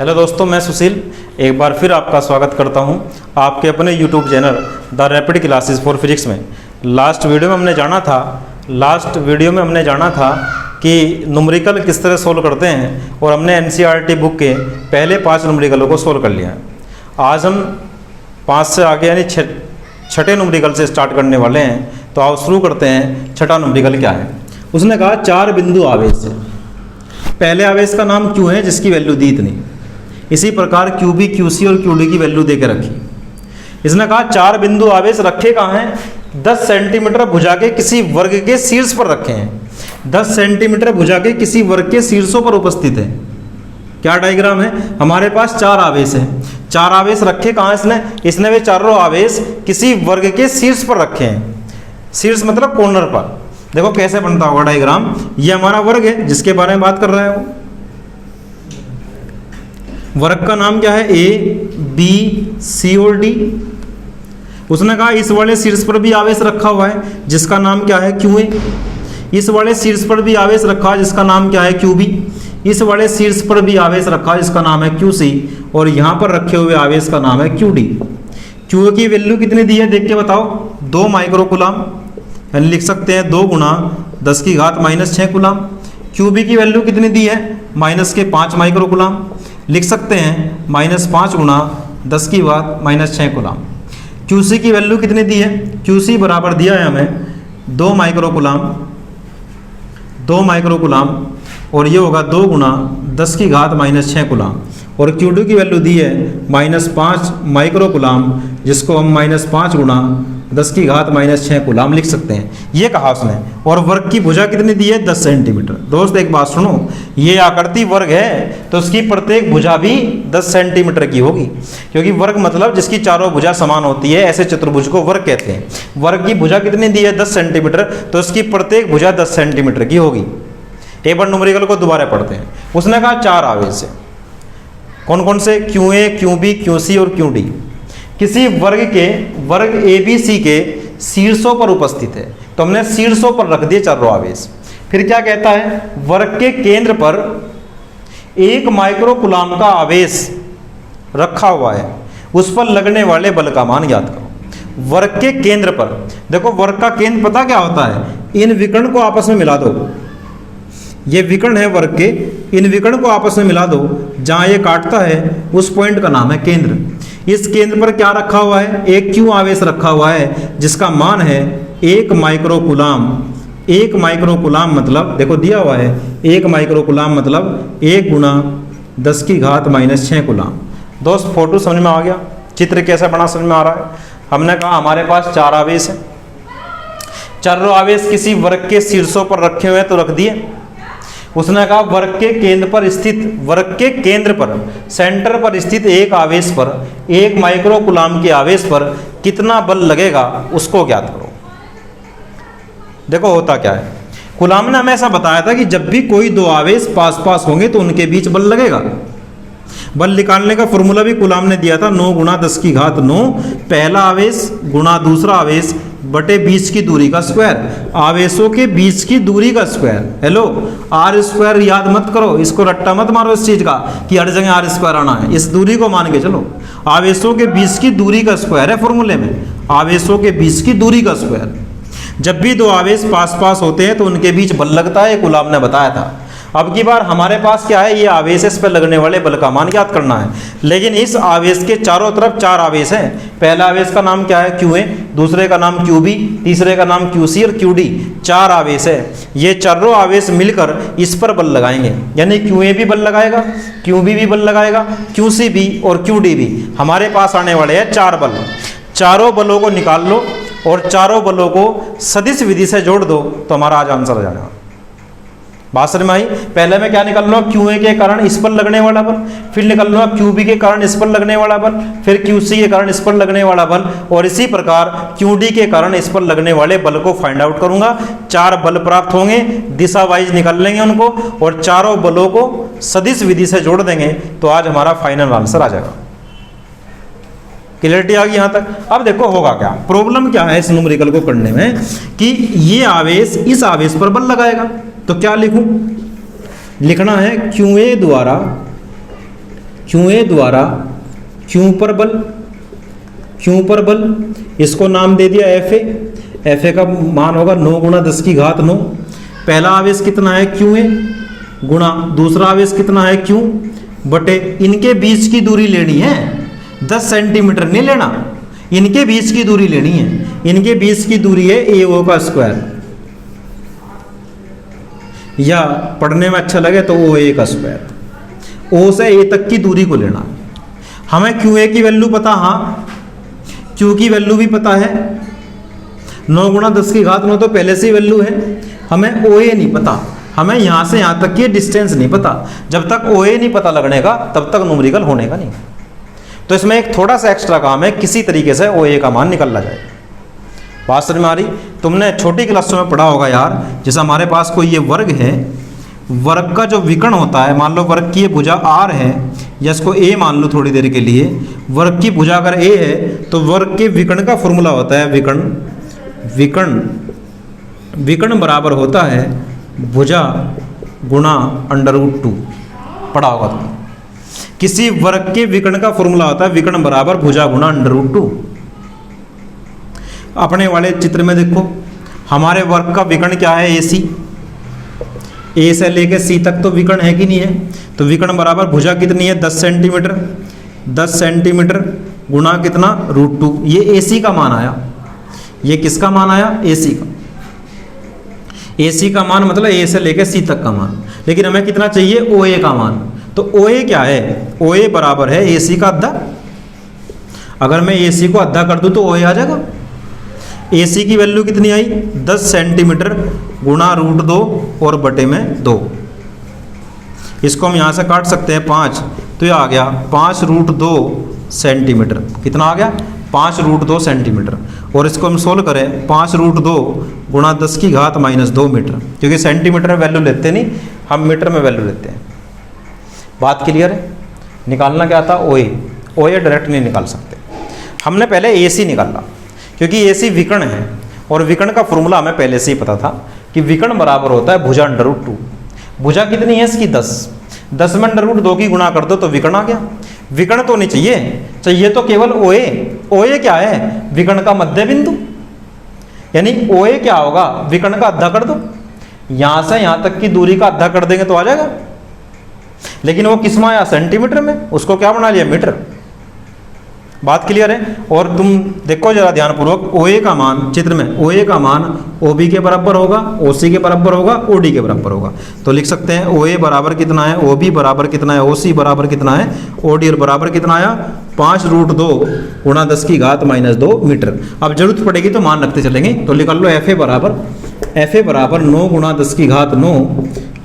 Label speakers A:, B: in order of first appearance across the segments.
A: Hello दोस्तों, मैं सुशील एक बार फिर आपका स्वागत करता हूं आपके अपने YouTube channel the rapid classes for physics में। लास्ट वीडियो में हमने जाना था कि न्यूमेरिकल किस तरह सोल्व करते हैं और हमने एनसीईआरटी बुक के पहले 5 न्यूमेरिकलों को सोल्व कर लिया है। आज हम 5 से आगे यानी छठे न्यूमेरिकल से स्टार्ट करने वाले हैं। तो आओ शुरू करते हैं। छठा न्यूमेरिकल क्या है? उसने कहा 4 बिंदु आवेश है। पहले आवेश का नाम क्यू है जिसकी वैल्यू दी इतनी। इसी प्रकार क्यू बी, क्यू सी और क्यू डी की वैल्यू देकर रखी। इसने कहा 4 बिंदु आवेश रखे कहाँ हैं? 10 सेंटीमीटर भुजा के किसी वर्ग के शीर्ष पर रखे हैं। 10 सेंटीमीटर भुजा के किसी वर्ग के शीर्षों पर उपस्थित है। क्या डायग्राम है? हमारे पास 4 आवेश हैं। 4 आवेश रखे कहाँ? इसने वे चारों आवेश किसी वर्ग के शीर्ष पर रखे हैं। शीर्ष मतलब कॉर्नर पर। देखो कैसे बनता होगा डायग्राम। ये हमारा वर्ग है जिसके बारे में बात कर रहा है वो। वर्ग का नाम क्या है? ए, बी, सी और डी। उसने कहा इस वाले शीर्ष पर भी आवेश रखा हुआ है जिसका नाम क्या है? Q A. इस वाले शीर्ष पर भी आवेश रखा है जिसका नाम क्या है? Q B. इस वाले शीर्ष पर भी आवेश रखा है जिसका नाम है क्यू सी। और यहाँ पर रखे हुए आवेश का नाम है क्यू डी। क्यू की वैल्यू कितनी दी है देख के बताओ? 2 माइक्रोकूलम, यानी लिख सकते हैं 2 गुणा 10 की घात -6 कूलम। क्यू बी की वैल्यू कितनी दी है? -5 माइक्रोकूलम। लिख सकते हैं -5 गुणा 10 की घात -6 कूलम। क्यू सी की वैल्यू कितनी दी है? क्यू सी बराबर दिया है हमें 2 माइक्रोकूलम और ये होगा 2 गुणा 10 की घात -6 कूलम। और क्यू डी की वैल्यू दी है -5 माइक्रोकूलम, जिसको हम -5 गुणा 10 की घात -6 कूलम लिख सकते हैं। ये कहा उसने। और वर्ग की भुजा कितनी दी है? 10 सेंटीमीटर। दोस्त एक बात सुनो, ये आकृति वर्ग है तो उसकी प्रत्येक भुजा भी 10 सेंटीमीटर की होगी, क्योंकि वर्ग मतलब जिसकी चारों भुजा समान होती है, ऐसे चतुर्भुज को वर्ग कहते हैं। वर्ग की भुजा कितनी दी है? 10 सेंटीमीटर, तो उसकी प्रत्येक भुजा 10 सेंटीमीटर की होगी। एक बार न्यूमेरिकल को दोबारा पढ़ते हैं। उसने कहा 4 आवेश है। कौन कौन से? Q A, Q B, Q C और क्यू डी किसी वर्ग ए बी सी के शीर्षों पर उपस्थित है। तो हमने शीर्षों पर रख दिए चारों आवेश। फिर क्या कहता है? वर्ग के केंद्र पर 1 माइक्रोकूलम का आवेश रखा हुआ है, उस पर लगने वाले बल का मान ज्ञात करो। वर्ग के केंद्र पर, देखो वर्ग का केंद्र पता क्या होता है? इन विकर्ण को आपस में मिला दो। ये विकर्ण है वर्ग के, इन विकर्ण को आपस में मिला दो। जहां ये काटता है उस पॉइंट का नाम है केंद्र। इस केंद्र पर क्या रखा हुआ है? एक क्यू आवेश रखा हुआ है जिसका मान है 1 माइक्रोकूलम। 1 माइक्रोकूलम मतलब देखो दिया हुआ है 1 माइक्रोकूलम मतलब 1 गुणा 10 की घात -6 कूलम। दोस्त फोटो समझ में आ गया? चित्र कैसा बना समझ में आ रहा है? हमने कहा हमारे पास 4 आवेश है। चारों आवेश किसी वर्ग के शीर्षों पर रखे हुए तो रख दिए। उसने कहा वर्ग के केंद्र पर सेंटर पर स्थित एक आवेश पर 1 माइक्रोकूलम के आवेश पर कितना बल लगेगा उसको ज्ञात करो। देखो होता क्या है, कूलम ने हमें ऐसा बताया था कि जब भी कोई 2 आवेश पास पास होंगे तो उनके बीच बल लगेगा। बल निकालने का फॉर्मूला भी कूलम ने दिया था, 9 गुणा 10 की घात 9 पहला आवेश गुणा दूसरा आवेश बटे बीच की दूरी का स्क्वायर। आवेशों के बीच की दूरी का स्क्वायर। हेलो, r² याद मत करो, इसको रट्टा मत मारो इस चीज का कि हर जगह r² आना है। इस दूरी को मान के चलो। आवेशों के बीच की दूरी का स्क्वायर है फॉर्मूले में, आवेशों के बीच की दूरी का स्क्वायर। जब भी 2 आवेश पास पास होते हैं तो उनके बीच बल लगता है, कूलम ने बताया था। अब की बार हमारे पास क्या है? ये आवेश, इस पर लगने वाले बल का मान ज्ञात करना है। लेकिन इस आवेश के चारों तरफ 4 आवेश हैं। पहला आवेश का नाम क्या है? क्यू ए, दूसरे का नाम क्यू बी, तीसरे का नाम क्यू सी और क्यू डी। 4 आवेश है। ये चारों आवेश मिलकर इस पर बल लगाएंगे, यानी क्यू ए भी बल लगाएगा, क्यू बी भी बल लगाएगा, क्यू सी भी और क्यू डी भी। हमारे पास आने वाले हैं 4 बल। चारों बलों को निकाल लो और चारों बलों को सदिश विधि से जोड़ दो तो हमारा आज आंसर आ जाएगा। बात समझ में आई? पहले मैं क्या निकाल लूँगा? क्यू ए के कारण इस पर लगने वाला बल, फिर निकाल लूँगा क्यू बी के कारण इस पर लगने वाला बल, फिर क्यू सी के कारण इस पर लगने वाला बल, और इसी प्रकार क्यू डी के कारण इस पर लगने वाले बल को फाइंड आउट करूंगा। 4 बल प्राप्त होंगे, दिशा वाइज निकाल लेंगे उनको और चारों बलों को सदिश विधि से जोड़ देंगे तो आज हमारा फाइनल आंसर आ जाएगा। क्लियरिटी आ गई यहाँ तक? अब देखो होगा क्या, प्रॉब्लम क्या है इस न्यूमेरिकल को करने में कि ये आवेश इस आवेश पर बल लगाएगा। तो क्या लिखूं? लिखना है क्यू ए द्वारा क्यू ए द्वारा क्यू पर बल, क्यू पर बल, इसको नाम दे दिया एफ ए। एफ ए का मान होगा 9 गुणा 10 की घात 9। पहला आवेश कितना है क्यू ए, गुणा दूसरा आवेश कितना है क्यू बटे इनके बीच की दूरी लेनी है, 10 सेंटीमीटर नहीं लेना, इनके बीच की दूरी लेनी है। इनके बीच की दूरी है ए ओ का स्क्वायर, या पढ़ने में अच्छा लगे तो ओ ए का स्क्वायर। ओ से ए तक की दूरी को लेना। हमें क्यू ए की वैल्यू पता, हाँ क्यू की वैल्यू भी पता है, 9 गुणा 10 की घात 9 तो पहले से ही वैल्यू है। हमें ओ ए नहीं पता, हमें यहाँ से यहाँ तक की डिस्टेंस नहीं पता। जब तक ओ ए नहीं पता लगने का तब तक न्यूमेरिकल होने का नहीं। तो इसमें एक थोड़ा सा एक्स्ट्रा काम है, किसी तरीके से ओ ए का मान निकाला जाए। बात समझ में आ रही? तुमने छोटी क्लासों में पढ़ा होगा यार, जैसे हमारे पास कोई ये वर्ग है, वर्ग का जो विकर्ण होता है, मान लो वर्ग की ये भुजा आर है, या इसको ए मान लो थोड़ी देर के लिए, वर्ग की भुजा अगर ए है तो वर्ग के विकर्ण का फॉर्मूला होता है विकर्ण बराबर होता है भुजा गुणा √2। पढ़ा होगा तुमने। किसी वर्ग के विकर्ण का फॉर्मूला होता है विकर्ण बराबर भुजा गुणा √2। अपने वाले चित्र में देखो, हमारे वर्ग का विकर्ण क्या है AC, ए से लेके सी तक तो विकर्ण है कि नहीं है? तो विकर्ण बराबर भुजा कितनी है 10 सेंटीमीटर, 10 सेंटीमीटर गुणा कितना √2। ये AC का मान आया। ये किसका मान आया? AC का। AC का मान मतलब A से लेके C तक का मान। लेकिन हमें कितना चाहिए? OA का मान। तो OA क्या है? OA बराबर है AC का आधा। अगर मैं AC को आधा कर दूं तो OA आ जाएगा। AC की वैल्यू कितनी आई? 10 सेंटीमीटर गुणा √2 और बटे में 2। इसको हम यहाँ से काट सकते हैं 5, तो ये आ गया 5√2 सेंटीमीटर। कितना आ गया? 5√2 सेंटीमीटर। और इसको हम सोल्व करें, 5√2 गुणा 10 की घात -2 मीटर, क्योंकि सेंटीमीटर में वैल्यू लेते नहीं, हम मीटर में वैल्यू लेते हैं। बात क्लियर है? निकालना क्या था? OA डायरेक्ट नहीं निकाल सकते। हमने पहले AC निकाला, क्योंकि AC विकर्ण है, और विकर्ण का फॉर्मूला हमें पहले से ही पता था कि विकर्ण बराबर होता है भुजा √2। भुजा कितनी है इसकी? 10 में √2 की गुणा कर दो तो विकर्ण आ गया। विकर्ण तो नहीं चाहिए तो केवल OA क्या है? विकर्ण का मध्य बिंदु। यानी OA क्या होगा? विकर्ण का आधा कर दो, यहां से यहां तक की दूरी का आधा कर देंगे तो आ जाएगा। लेकिन वो किस में आया? सेंटीमीटर में। उसको क्या बना लिया? मीटर। बात क्लियर है? और तुम देखो जरा ध्यानपूर्वक, OA का मान चित्र में, OA का मान OB के बराबर होगा, OC के बराबर होगा, OD के बराबर होगा। तो लिख सकते हैं OA बराबर कितना है, OB बराबर कितना है, OC बराबर कितना है, OD और बराबर कितना आया? 5√2 गुणा 10 की घात -2 मीटर। अब जरूरत पड़ेगी तो मान रखते चलेंगे। तो निकाल लो FA बराबर 9 गुणा 10 की घात 9।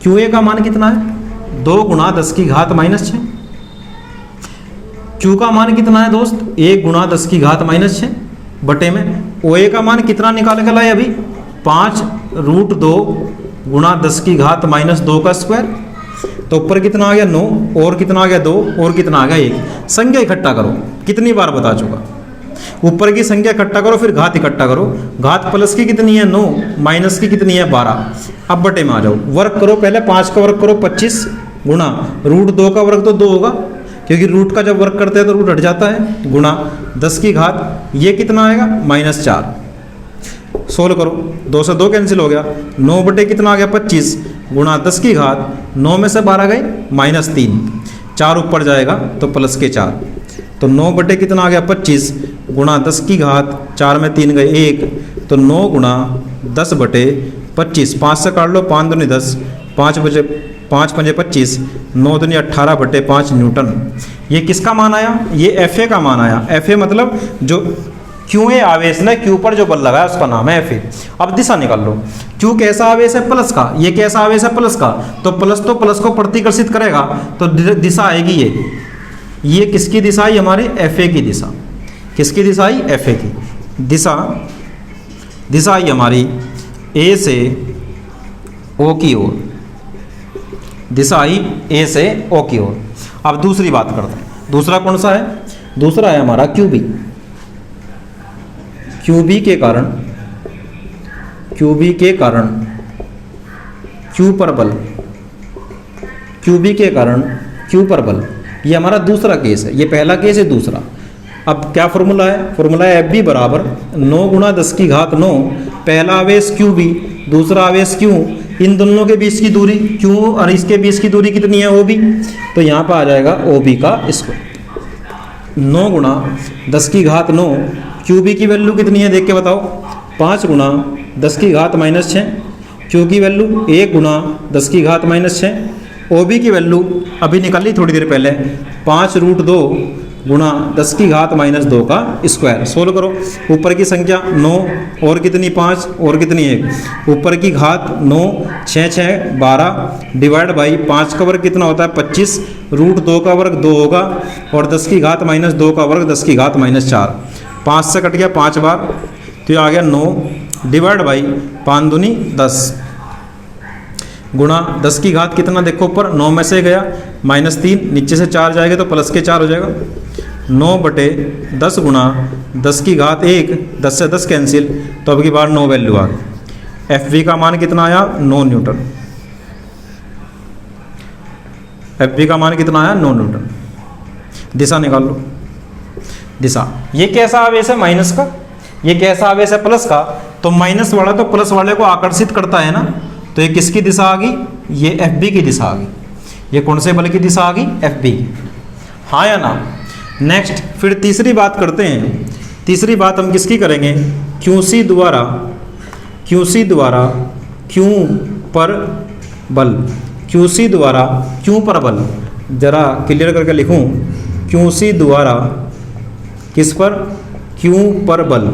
A: QA का मान कितना है? 2 गुणा 10 की घात -6। Q का मान कितना है दोस्त? 1 गुणा 10 की घात -6 बटे में OA का मान कितना निकाल के लाए अभी? 5√2 गुणा 10 की घात -2 का स्क्वायर। तो ऊपर कितना आ गया? 9, और कितना आ गया? 2, और कितना आ गया? 1। संख्या इकट्ठा करो, कितनी बार बता चुका। ऊपर की संख्या इकट्ठा करो, फिर घात इकट्ठा करो। घात प्लस की कितनी है? 9, माइनस की कितनी है? 12। अब बटे में आ जाओ, वर्ग करो। पहले 5 का वर्ग करो 25 गुणा √2 का वर्ग तो 2 होगा, क्योंकि रूट का जब वर्क करते हैं तो रूट हट जाता है, गुणा 10 की घात, ये कितना आएगा? -4। सोल्व करो, 2 से 2 कैंसिल हो गया, 9 बटे कितना आ गया? 25 गुणा 10 की घात, 9 में से 12 गए -3, 4 ऊपर जाएगा तो प्लस के 4। तो 9 बटे कितना आ गया? 25 गुणा 10 की घात, 4 में 3 गए 1, तो 9 गुणा 10 बटे 25, 5 से काट लो, 5 दूनी 10, 5 पंजे 25, 9 दूनी 18 बटे 5 न्यूटन। ये किसका मान आया? ये FA का मान आया। FA मतलब जो QA आवेश ने Q पर जो बल लगाया उसका नाम है FA। अब दिशा निकाल लो, Q कैसा आवेश है? प्लस का। ये कैसा आवेश है? प्लस का। तो प्लस को प्रतिकर्षित करेगा, तो दिशा आएगी ये किसकी दिशा आई? हमारे FA की दिशा। किसकी दिशा आई? FA की दिशा आई हमारी A से O की ओर। दिशा आई A से O की ओर। अब दूसरी बात करते हैं। दूसरा कौन सा है? दूसरा है हमारा QB। QB के कारण Q पर बल, QB के कारण Q पर बल। ये हमारा दूसरा केस है, ये पहला केस है, दूसरा। अब क्या फॉर्मूला है? फॉर्मूला है एफ बी बराबर 9 गुणा 10 की घात 9, पहला आवेश क्यू बी, दूसरा आवेश क्यू, इन दोनों के बीच की दूरी क्यू और इसके बीच की दूरी कितनी है? O B. तो यहाँ पर आ जाएगा ओ बी का स्क्वायर। 9 गुणा 10 की घात 9, क्यू बी की वैल्यू कितनी है देख के बताओ? 5 गुणा 10 की घात -6, क्यू की वैल्यू 1 गुणा 10 की घात -6, ओ बी की वैल्यू अभी निकाली थोड़ी देर पहले 5√2 गुणा 10 की घात -2 का स्क्वायर। सोल्व करो, ऊपर की संख्या 9 और कितनी 5 और कितनी 1, ऊपर की घात 9, 6 6 12 डिवाइड बाई 5 का वर्ग कितना होता है 25, √2 का वर्ग 2 होगा और 10 की घात -2 का वर्ग 10 की घात -4, 5 से कट गया 5 बार, तो ये आ गया 9 डिवाइड बाई 5 दूनी 10 गुणा 10 की घात कितना देखो ऊपर 9 में से गया -3, नीचे से 4 जाएगा तो प्लस के 4 हो जाएगा। 9/10 गुणा 10 की घात 1, 10 से 10 कैंसिल, तो अब की बार 9 वैल्यू आ गई। एफ वी का मान कितना आया? 9 न्यूटन। एफ वी का मान कितना आया? 9 न्यूटन। दिशा निकाल लो। दिशा, ये कैसा आवेश है? माइनस का। ये कैसा आवेश है? प्लस का। तो माइनस वाला तो प्लस वाले को आकर्षित करता है ना, तो ये किसकी दिशा आ गई? ये एफ बी की दिशा आ गई। ये कौन से बल की दिशा आ गई? एफ बी की। हाँ या ना? नेक्स्ट फिर तीसरी बात करते हैं। तीसरी बात हम किसकी करेंगे? क्यू सी द्वारा क्यू पर बल। क्यू सी द्वारा क्यू पर बल, जरा क्लियर करके लिखूं, क्यू सी द्वारा किस पर? क्यू पर बल।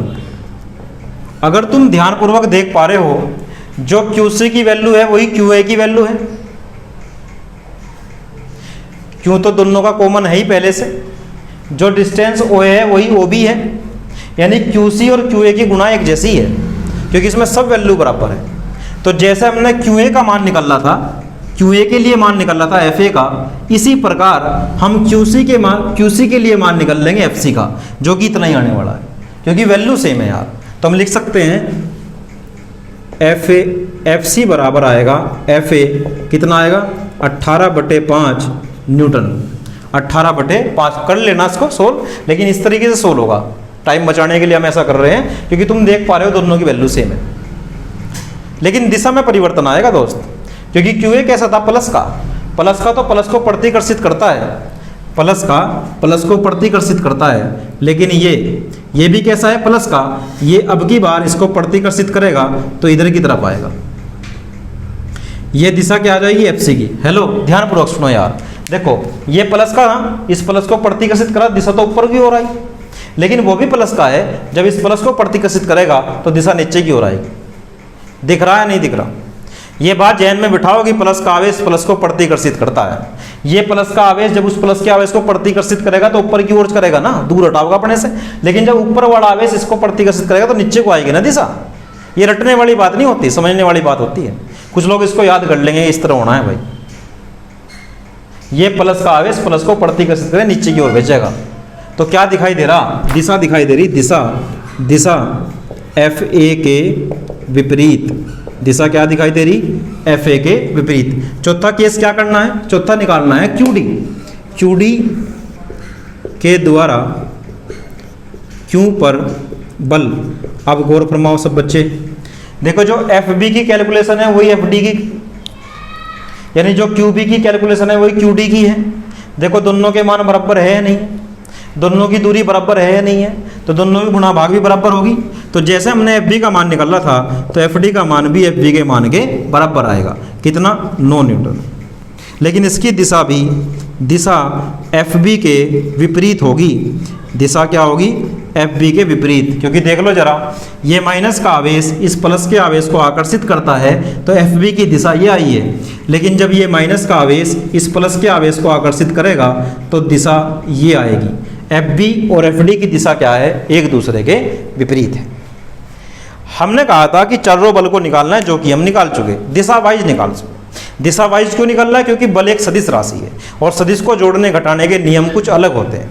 A: अगर तुम ध्यानपूर्वक देख पा रहे हो, जो QC की वैल्यू है वही QA की वैल्यू है। क्यों तो दोनों का कॉमन है ही पहले से। जो डिस्टेंस OA है वही OB है, यानी QC और QA की गुणा एक जैसी है, क्योंकि इसमें सब वैल्यू बराबर है। तो जैसे हमने QA का मान निकाला था, QA के लिए मान निकाला था FA का, इसी प्रकार हम QC के लिए मान निकाल लेंगे FC का, जो कि इतना ही आने वाला है, क्योंकि वैल्यू सेम है यार। तो हम लिख सकते हैं FC बराबर आएगा, FA कितना आएगा? 18/5 न्यूटन। 18/5 कर लेना इसको सोल्व, लेकिन इस तरीके से सोल्व होगा। टाइम बचाने के लिए हम ऐसा कर रहे हैं, क्योंकि तुम देख पा रहे हो दोनों की वैल्यू सेम है, लेकिन दिशा में परिवर्तन आएगा दोस्त। क्योंकि QA कैसा था? प्लस का। प्लस का तो प्लस को प्रतिकर्षित करता है, प्लस का प्लस को प्रतिकर्षित करता है, लेकिन ये भी कैसा है? प्लस का। ये अब की बार इसको प्रतिकर्षित करेगा तो इधर की तरफ आएगा। ये दिशा क्या आ जाएगी? FC की। हेलो, ध्यानपूर्वक सुनो यार। देखो, ये प्लस का, इस प्लस को प्रतिकर्षित करा, दिशा तो ऊपर की ओर आई, लेकिन वो भी प्लस का है। जब इस प्लस को प्रतिकर्षित करेगा तो दिशा नीचे की ओर आएगी। दिख रहा है नहीं दिख रहा? ये बात जहन में बिठाओ कि प्लस का आवेश प्लस को प्रतिकर्षित करता है। ये प्लस का आवेश जब उस प्लस के आवेश को प्रतिकर्षित करेगा तो ऊपर की ओर करेगा ना, दूर हटाओगा अपने से। लेकिन जब ऊपर वाला आवेश इसको प्रतिकर्षित करेगा तो नीचे को आएगी ना दिशा। ये रटने वाली बात नहीं होती, समझने वाली बात होती है। कुछ लोग इसको याद कर लेंगे, इस तरह होना है भाई। ये प्लस का आवेश प्लस को प्रतिकर्षित करे, नीचे की ओर भेजेगा। तो क्या दिखाई दे रहा? दिशा दिखाई दे रही। दिशा FA के विपरीत। दिशा क्या दिखाई दे रही? FA के विपरीत। चौथा केस क्या करना है? चौथा निकालना है QD के द्वारा Q पर बल। अब गौर फरमाओ सब बच्चे, देखो जो FB की कैलकुलेशन है वही FD की, यानी जो QB की कैलकुलेशन है वही QD की है। देखो दोनों के मान बराबर है या नहीं? दोनों की दूरी बराबर है या नहीं है? तो दोनों की गुणा भाग भी बराबर होगी। तो जैसे हमने FB का मान निकाला था, तो FD का मान भी FB के मान के बराबर आएगा। कितना? 9 न्यूटन। लेकिन इसकी दिशा भी, दिशा FB के विपरीत होगी। दिशा क्या होगी? FB के विपरीत। क्योंकि देख लो जरा, ये माइनस का आवेश इस प्लस के आवेश को आकर्षित करता है, तो FB की दिशा ये आई है। लेकिन जब ये माइनस का आवेश इस प्लस के आवेश को आकर्षित करेगा तो दिशा ये आएगी। FB और FD की दिशा क्या है? एक दूसरे के विपरीत है। हमने कहा था कि चर्रो बल को निकालना है, जो कि हम निकाल चुके। दिशा वाइज निकाल चुके। दिशा वाइज क्यों निकालना है? क्योंकि बल एक सदिश राशि है और सदिश को जोड़ने घटाने के नियम कुछ अलग होते हैं।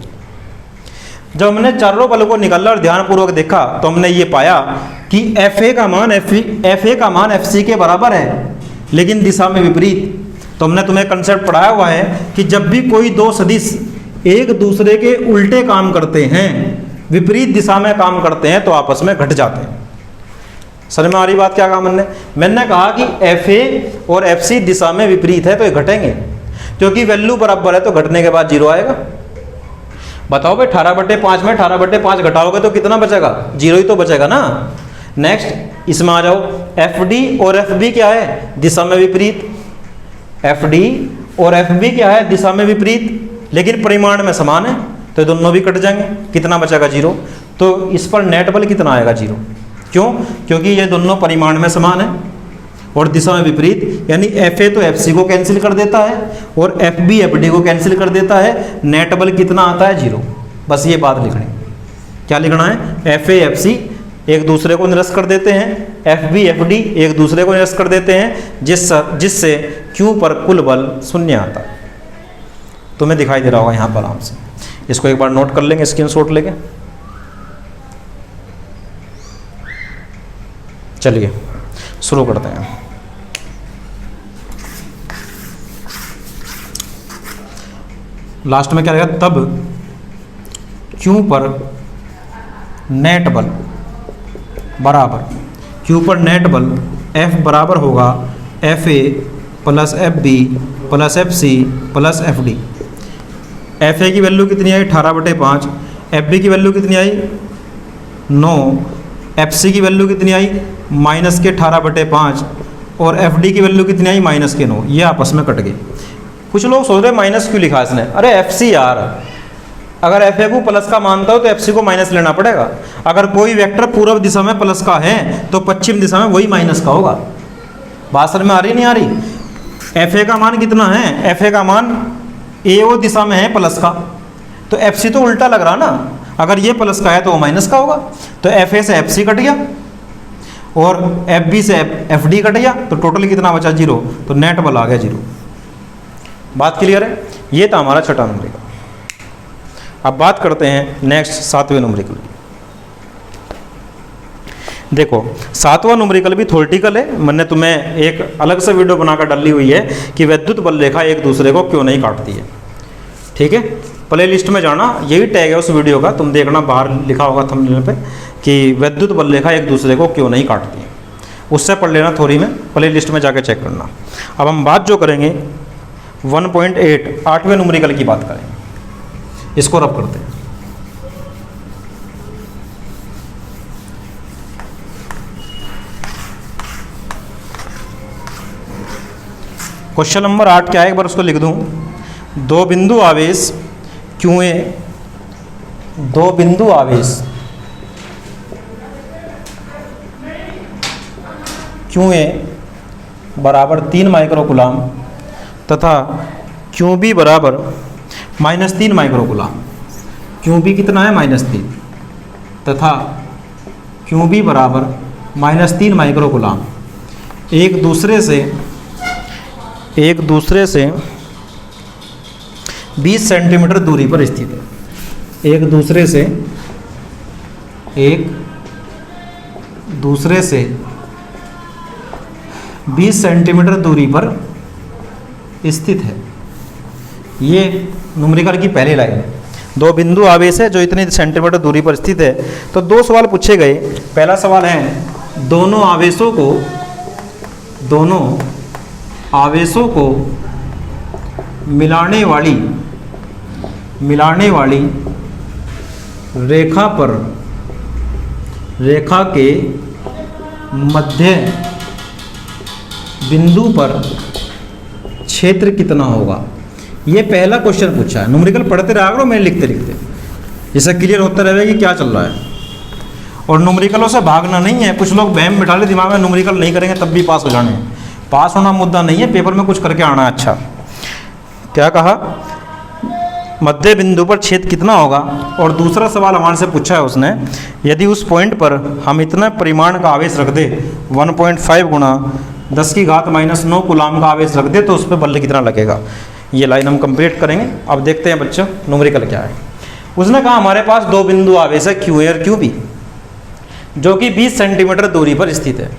A: जब हमने चारों बलों को निकाला और ध्यानपूर्वक देखा तो हमने ये पाया कि FA का मान FC के बराबर है, लेकिन दिशा में विपरीत। तो हमने तुम्हें कंसेप्ट पढ़ाया हुआ है कि जब भी कोई दो सदिश एक दूसरे के उल्टे काम करते हैं, विपरीत दिशा में काम करते हैं तो आपस में घट जाते हैं। समझ में आ रही बात क्या कहा मैंने कहा कि FA और FC दिशा में विपरीत है तो ये घटेंगे, क्योंकि वैल्यू बराबर है तो घटने के बाद 0 आएगा। बताओ भाई 18/5 में 18/5 घटाओगे तो कितना बचेगा? 0 ही तो बचेगा ना। नेक्स्ट इसमें आ जाओ, FD और FB क्या है? दिशा में विपरीत। FD और FB क्या है? दिशा में विपरीत, लेकिन परिमाण में समान है तो दोनों भी कट जाएंगे। कितना बचेगा? 0। तो इस पर नेट बल कितना आएगा? 0। क्यों? क्योंकि ये दोनों परिमाण में समान है और दिशा में विपरीत, यानी FA तो FC को कैंसिल कर देता है और FB FD को कैंसिल कर देता है। नेट बल कितना आता है? 0। बस ये बात लिखनी। क्या लिखना है? FA FC एक दूसरे को निरस्त कर देते हैं, FB FD एक दूसरे को निरस्त कर देते हैं, जिससे Q पर कुल बल 0 आता है। तुम्हें दिखाई दे रहा होगा यहाँ पर आराम से। इसको एक बार नोट कर लेंगे स्क्रीनशॉट लेके। चलिए शुरू करते हैं। लास्ट में क्या रहेगा? तब Q पर नेट बल बराबर, Q पर नेट बल F बराबर होगा FA plus FB plus FC plus FD। FA की वैल्यू कितनी आई? 18/5। FB की वैल्यू कितनी आई? 9। FC की वैल्यू कितनी आई? -18/5 और FD की वैल्यू कितनी आई? -9। ये आपस में कट गए। कुछ लोग सोच रहे माइनस क्यों लिखा इसने? अरे FC यार, अगर FA को प्लस का मानता हो तो FC को माइनस लेना पड़ेगा। अगर कोई वेक्टर पूर्व दिशा में प्लस का है तो पश्चिम दिशा में वही माइनस का होगा। बात समझ में आ रही नहीं आ रही? FA का मान कितना है? FA का मान AO दिशा में है प्लस का, तो FC तो उल्टा लग रहा ना। अगर ये प्लस का है तो वो माइनस का होगा। तो FA से FC कट गया और FB से FD कट गया, तो टोटल कितना बचा? 0। तो नेट बल आ गया 0। बात क्लियर है? ये था हमारा छठा न्यूमेरिकल। अब बात करते हैं नेक्स्ट 7वें न्यूमेरिकल। देखो 7वां न्यूमेरिकल भी थ्योरेटिकल है। मैंने तुम्हें एक अलग से वीडियो बनाकर डाली हुई है कि वैद्युत बल रेखा एक दूसरे को क्यों नहीं काटती है। ठीक है, प्ले लिस्ट में जाना, यही टैग है उस वीडियो का, तुम देखना बाहर लिखा होगा थंबनेल पे कि वैद्युत बल रेखा एक दूसरे को क्यों नहीं काटती है। उससे पढ़ लेना थोड़ी में, प्ले लिस्ट में जाके चेक करना। अब हम बात जो करेंगे 1.8 8वें न्यूमेरिकल की बात करेंगे। इसको रब करते हैं। क्वेश्चन नंबर 8 क्या है, एक बार उसको लिख दूं। दो बिंदु आवेश QA, दो बिंदु आवेश QA बराबर 3 माइक्रोकूलाम तथा QB बराबर -3 माइक्रोकूलाम। QB कितना है? -3 तथा QB बराबर -3 माइक्रोकूलाम एक दूसरे से 20 सेंटीमीटर दूरी पर स्थित है। एक दूसरे से 20 सेंटीमीटर दूरी पर स्थित है। ये न्यूमेरिकल की पहली लाइन है। दो बिंदु आवेश है जो इतनी सेंटीमीटर दूरी पर स्थित है। तो दो सवाल पूछे गए। पहला सवाल है, दोनों आवेशों को मिलाने वाली रेखा के मध्य बिंदु पर क्षेत्र कितना होगा। ये पहला क्वेश्चन पूछा है। न्यूमेरिकल पढ़ते रहा करो, मैं लिखते जैसे क्लियर होता रहेगा कि क्या चल रहा है। और न्यूमेरिकलों से भागना नहीं है। कुछ लोग वहम बिठा ले दिमाग में, न्यूमेरिकल नहीं करेंगे तब भी पास हो जाने हैं। पास होना मुद्दा नहीं है, पेपर में कुछ करके आना है। अच्छा, क्या कहा? मध्य बिंदु पर छेद कितना होगा। और दूसरा सवाल हमारे से पूछा है उसने, यदि उस पॉइंट पर हम इतना परिमाण का आवेश रख दे 1.5 गुणा 10⁻⁹ कूलाम का आवेश रख दे तो उस पर बल कितना लगेगा। ये लाइन हम कंप्लीट करेंगे। अब देखते हैं बच्चों न्यूमेरिकल क्या है। उसने कहा हमारे पास दो बिंदु आवेश है QA और QB जो कि 20 सेंटीमीटर दूरी पर स्थित है।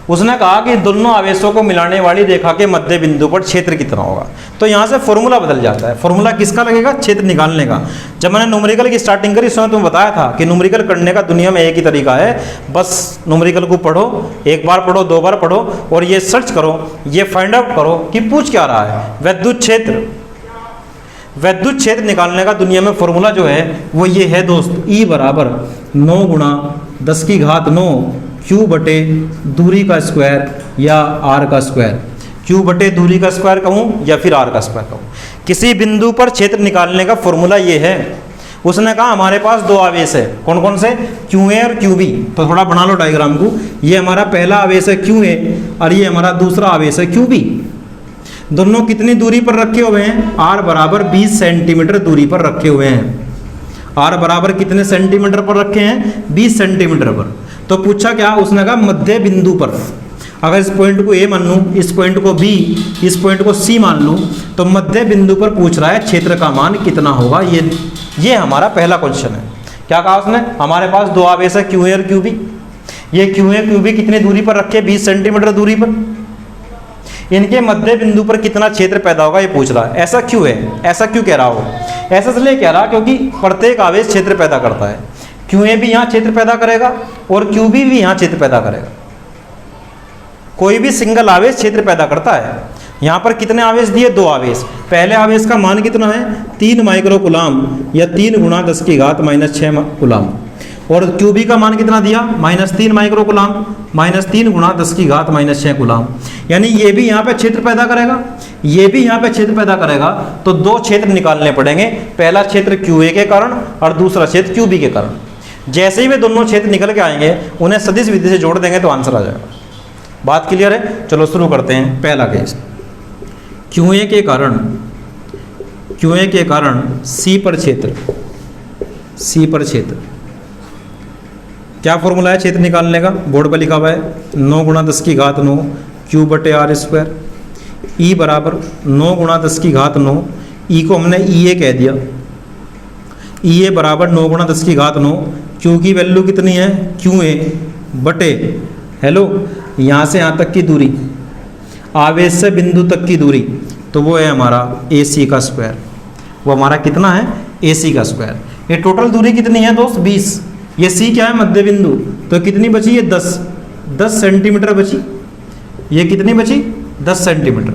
A: उसने कहा कि दोनों आवेशों को मिलाने वाली रेखा के मध्य बिंदु पर क्षेत्र कितना होगा। तो यहाँ से फॉर्मूला बदल जाता है। फॉर्मूला किसका लगेगा? क्षेत्र निकालने का। जब मैंने न्यूमेरिकल की स्टार्टिंग करी उसमें तुम्हें बताया था कि न्यूमेरिकल करने का दुनिया में एक ही तरीका है, बस न्यूमेरिकल को पढ़ो, एक बार पढ़ो, दो बार पढ़ो और ये सर्च करो, ये फाइंड आउट करो कि पूछ क्या रहा है। विद्युत क्षेत्र निकालने का दुनिया में फॉर्मूला जो है वो ये है दोस्त, E बराबर 9 गुणा 10 की घात 9 Q बटे दूरी का स्क्वायर या R का स्क्वायर। Q बटे दूरी का स्क्वायर कहूँ या फिर R का स्क्वायर कहूँ। किसी बिंदु पर क्षेत्र निकालने का फॉर्मूला ये है। उसने कहा हमारे पास दो आवेश है, कौन कौन से? QA और QB। तो थोड़ा बना लो डायग्राम को। ये हमारा पहला आवेश है QA और ये हमारा दूसरा आवेश है QB। दोनों कितनी दूरी पर रखे हुए हैं? R बराबर 20 सेंटीमीटर दूरी पर रखे हुए हैं। R बराबर कितने सेंटीमीटर पर रखे हैं? 20 सेंटीमीटर पर। तो पूछा क्या? उसने कहा मध्य बिंदु पर। अगर इस पॉइंट को A मान लूँ, इस पॉइंट को B, इस पॉइंट को C मान लूँ, तो मध्य बिंदु पर पूछ रहा है क्षेत्र का मान कितना होगा। ये हमारा पहला क्वेश्चन है। क्या कहा उसने? हमारे पास दो आवेश है QA और QB। ये QA QB कितनी दूरी पर रखे? 20 सेंटीमीटर दूरी पर। इनके मध्य बिंदु पर कितना क्षेत्र पैदा होगा ये पूछ रहा है। ऐसा क्यों है? ऐसा क्यों कह रहा हो? ऐसा इसलिए कह रहा क्योंकि प्रत्येक आवेश क्षेत्र पैदा करता है। QA भी यहाँ क्षेत्र पैदा करेगा और QB भी यहाँ क्षेत्र पैदा करेगा। कोई भी सिंगल आवेश क्षेत्र पैदा करता है। यहाँ पर कितने आवेश दिए? दो आवेश। पहले आवेश का मान कितना है? 3 माइक्रो कूलाम या 3 गुणा 10 की घात -6 कूलाम। और QB का मान कितना दिया? -3 माइक्रो कूलाम, -3 गुणा 10 की घात -6 कूलाम। यानी ये भी यहाँ पे क्षेत्र पैदा करेगा, ये भी यहाँ पे क्षेत्र पैदा करेगा। तो दो क्षेत्र निकालने पड़ेंगे, पहला क्षेत्र QA के कारण और दूसरा क्षेत्र QB के कारण। जैसे ही वे दोनों क्षेत्र निकल के आएंगे उन्हें सदिश विधि से जोड़ देंगे तो आंसर आ जाएगा। बात क्लियर है? चलो शुरू करते हैं। पहला केस, QA के कारण C पर क्षेत्र, क्या फॉर्मूला है क्षेत्र निकालने का? बोर्ड पर लिखा हुआ है 9 गुणा 10 की घात 9 Q बटे R स्क्वायर। E बराबर 9 गुणा 10 की घात 9, E को हमने EA कह दिया। EA बराबर 9 गुणा 10 की घात 9, Q की वैल्यू कितनी है? QA बटे, हेलो, यहाँ से यहाँ तक की दूरी, आवेश से बिंदु तक की दूरी, तो वो है हमारा AC का स्क्वायर। वो हमारा कितना है? AC का स्क्वायर। ये टोटल दूरी कितनी है दोस्त? 20। ये C क्या है? मध्य बिंदु। तो कितनी बची? ये 10 सेंटीमीटर बची। ये कितनी बची? 10 सेंटीमीटर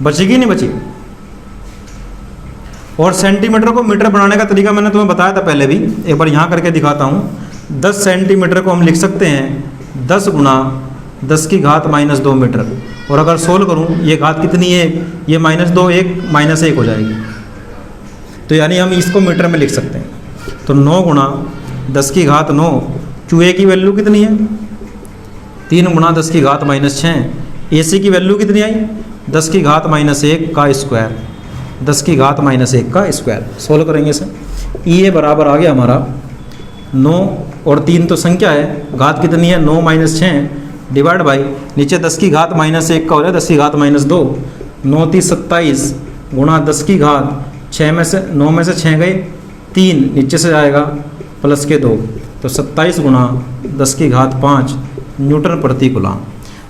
A: बची कि नहीं बची? और सेंटीमीटर को मीटर बनाने का तरीका मैंने तुम्हें बताया था पहले भी, एक बार यहाँ करके दिखाता हूँ। 10 सेंटीमीटर को हम लिख सकते हैं 10 गुणा 10 की घात -2 मीटर। और अगर सोल्व करूँ, ये घात कितनी है? ये -2, 1 हो जाएगी। तो यानी हम इसको मीटर में लिख सकते हैं। तो 9 गुणा 10 की घात 9, QA की वैल्यू कितनी है? 3 गुणा 10 की घात -6। AC की वैल्यू कितनी आई? 10 की घात -1 का स्क्वायर, 10 की घात -1 का स्क्वायर। सोल्व करेंगे इसे। EA बराबर आ गया हमारा 9 और 3 तो संख्या है, घात कितनी है? 9 - 6 डिवाइड बाई नीचे 10 की घात -1 का हो जाए 10 की घात -2, 9 × 27 गुणा 10 की घात 6 में से 9 में से 6 गए 3, नीचे से जाएगा प्लस के 2, तो 27 गुणा 10 की घात 5 न्यूटन प्रति कूलाम।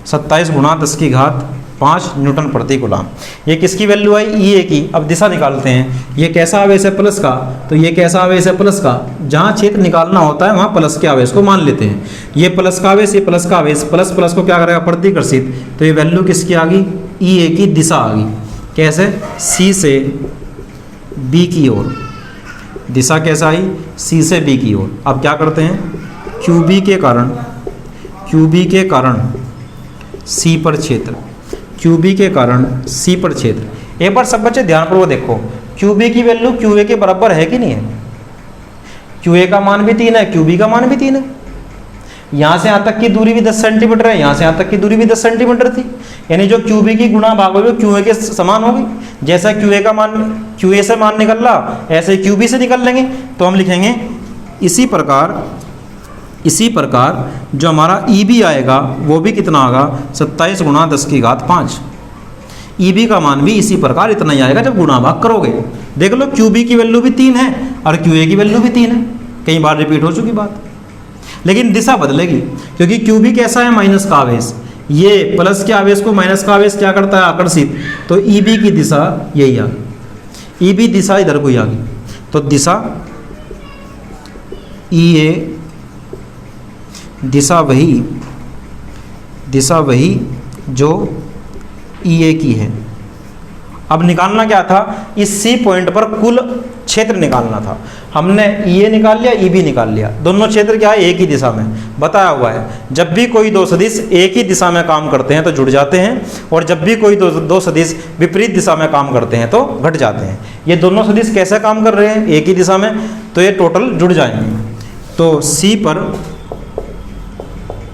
A: 27 गुणा 10 की घात 5 न्यूटन प्रति कूलाम। ये किसकी वैल्यू आई? EA की। अब दिशा निकालते हैं। ये कैसा आवेश है? प्लस का। तो ये कैसा आवेश है? प्लस का। जहाँ क्षेत्र निकालना होता है वहाँ प्लस के आवेश को मान लेते हैं। ये प्लस का आवेश, ये प्लस का आवेश, प्लस प्लस को क्या करेगा? प्रतिकर्षित। तो ये वैल्यू किसकी आ गई? EA की दिशा आ गई। कैसे? C से B की ओर। दिशा कैसा आई? C से B की ओर। अब क्या करते हैं? QB के कारण C पर क्षेत्र, QB के कारण C पर क्षेत्र। एक बार सब बच्चे ध्यानपूर्वक देखो, QB की वैल्यू QA के बराबर है कि नहीं है? QA का मान भी 3 है, QB का मान भी 3 है। यहाँ से यहाँ तक की दूरी भी 10 सेंटीमीटर है, यहाँ से यहाँ तक की दूरी भी 10 सेंटीमीटर थी। यानी जो QB की गुणा भाग होगी QA के समान होगी। जैसा QA का मान QA से मान निकल रहा, ऐसे QB से निकल लेंगे। तो हम लिखेंगे इसी प्रकार जो हमारा EB आएगा वो भी कितना आएगा? 27 गुणा 10 की घात 5। EB का मान भी इसी प्रकार इतना ही आएगा जब गुणा भाग करोगे। देख लो QB की वैल्यू भी 3 है और QA की वैल्यू भी 3 है। कई बार रिपीट हो चुकी बात। लेकिन दिशा बदलेगी, क्योंकि क्यू भी कैसा है, माइनस का आवेश, ये प्लस के आवेश को माइनस का आवेश क्या करता है, आकर्षित। तो ई बी की दिशा यही आ गई, ई बी दिशा इधर को ही आ गई। तो दिशा ई ए, दिशा वही जो ई ए की है। अब निकालना क्या था, इस सी पॉइंट पर कुल क्षेत्र निकालना था। हमने ई ए निकाल लिया, ई बी निकाल लिया, दोनों क्षेत्र क्या है, एक ही दिशा में बताया हुआ है। जब भी कोई दो सदिश एक ही दिशा में काम करते हैं तो जुड़ जाते हैं, और जब भी कोई दो सदिश विपरीत दिशा में काम करते हैं तो घट जाते हैं। ये दोनों सदिश कैसे काम कर रहे हैं, एक ही दिशा में, तो ये टोटल जुड़ जाएंगे। तो सी पर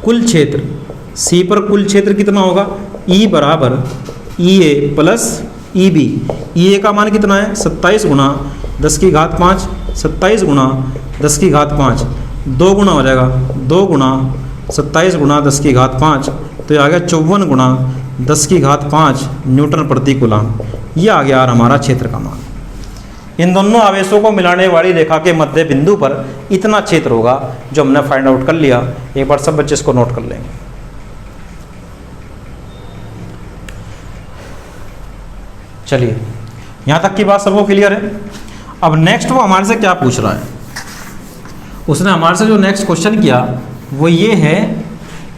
A: कुल क्षेत्र, सी पर कुल क्षेत्र कितना होगा, ई बराबर ई ए प्लस ई बी। ई ए का मान कितना है, 27 गुणा 10 की घात 5, 27 गुणा 10 की घात 5, 2 गुना हो जाएगा, 2 गुणा 27 गुणा 10 की घात 5, तो ये आ गया 54 गुणा 10 की घात 5 न्यूटन प्रति कूलम। ये आ गया हमारा क्षेत्र का मान। इन दोनों आवेशों को मिलाने वाली रेखा के मध्य बिंदु पर इतना क्षेत्र होगा, जो हमने फाइंड आउट कर लिया। एक बार सब बच्चे इसको नोट कर लेंगे। चलिए, यहाँ तक की बात सबको क्लियर है। अब नेक्स्ट वो हमारे से क्या पूछ रहा है, उसने हमारे से जो नेक्स्ट क्वेश्चन किया वो ये है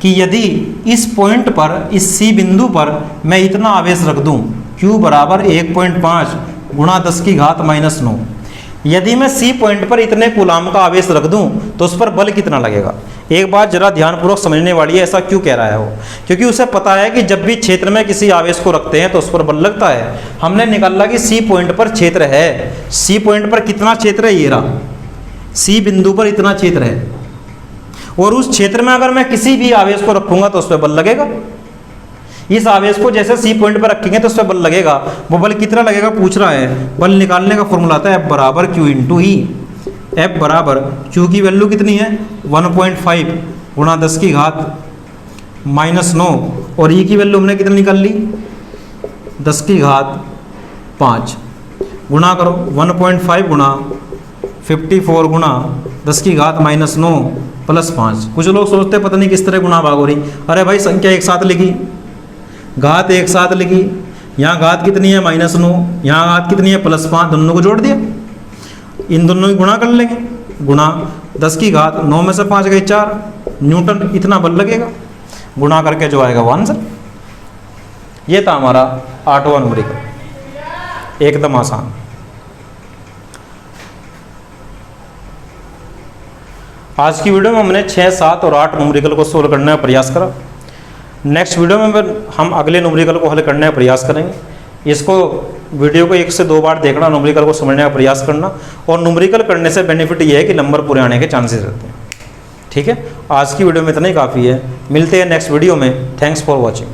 A: कि यदि इस पॉइंट पर, इस सी बिंदु पर मैं इतना आवेश रख दूं, Q बराबर 1.5 गुणा 10 की घात -9, यदि मैं सी पॉइंट पर इतने कूलाम का आवेश रख दूं तो उस पर बल कितना लगेगा। एक बात जरा ध्यानपूर्वक समझने वाली है, ऐसा क्यों कह रहा है वो, क्योंकि उसे पता है कि जब भी क्षेत्र में किसी आवेश को रखते हैं तो उस पर बल लगता है। हमने निकाला कि सी पॉइंट पर क्षेत्र है, सी पॉइंट पर कितना क्षेत्र है, ये रहा, सी बिंदु पर इतना क्षेत्र है, और उस क्षेत्र में अगर मैं किसी भी आवेश को रखूंगा तो उस पर बल लगेगा। इस आवेश को जैसे सी पॉइंट पर रखेंगे तो उस पर बल लगेगा। वो बल कितना लगेगा पूछ रहा है। बल निकालने का फॉर्मूला आता है F बराबर Q इंटू ई। F बराबर Q की वैल्यू कितनी है, 1.5 गुणा 10 की घात -9, और ई की वैल्यू हमने कितनी निकाल ली, 10 की घात 5। गुणा करो, 1.5 गुणा 54 गुणा 10 की घात -9 प्लस 5। कुछ लोग सोचते पता नहीं किस तरह गुणा भाग हो रही। अरे भाई, संख्या एक साथ लिखी, घात एक साथ लिखी, यहाँ घात कितनी है -9, यहाँ घात कितनी है +5, दोनों को जोड़ दिया, इन दोनों की गुणा कर लेंगे। गुणा 10 की घात 9 में से 5 गए 4 न्यूटन, इतना बल लगेगा। गुणा करके जो आएगा वो आंसर। ये था हमारा 8वां न्यूमेरिकल, एकदम आसान। आज की वीडियो में हमने 6, 7 और 8 न्यूमेरिकल को सोल्व करने का प्रयास करा। नेक्स्ट वीडियो में हम अगले न्यूमेरिकल को हल करने का प्रयास करेंगे। इसको वीडियो को 1 से 2 बार देखना, न्यूमेरिकल को समझने का प्रयास करना, और न्यूमेरिकल करने से बेनिफिट ये है कि नंबर पूरे आने के चांसेस रहते हैं। ठीक है, आज की वीडियो में इतना ही काफ़ी है। मिलते हैं नेक्स्ट वीडियो में। Thanks for watching.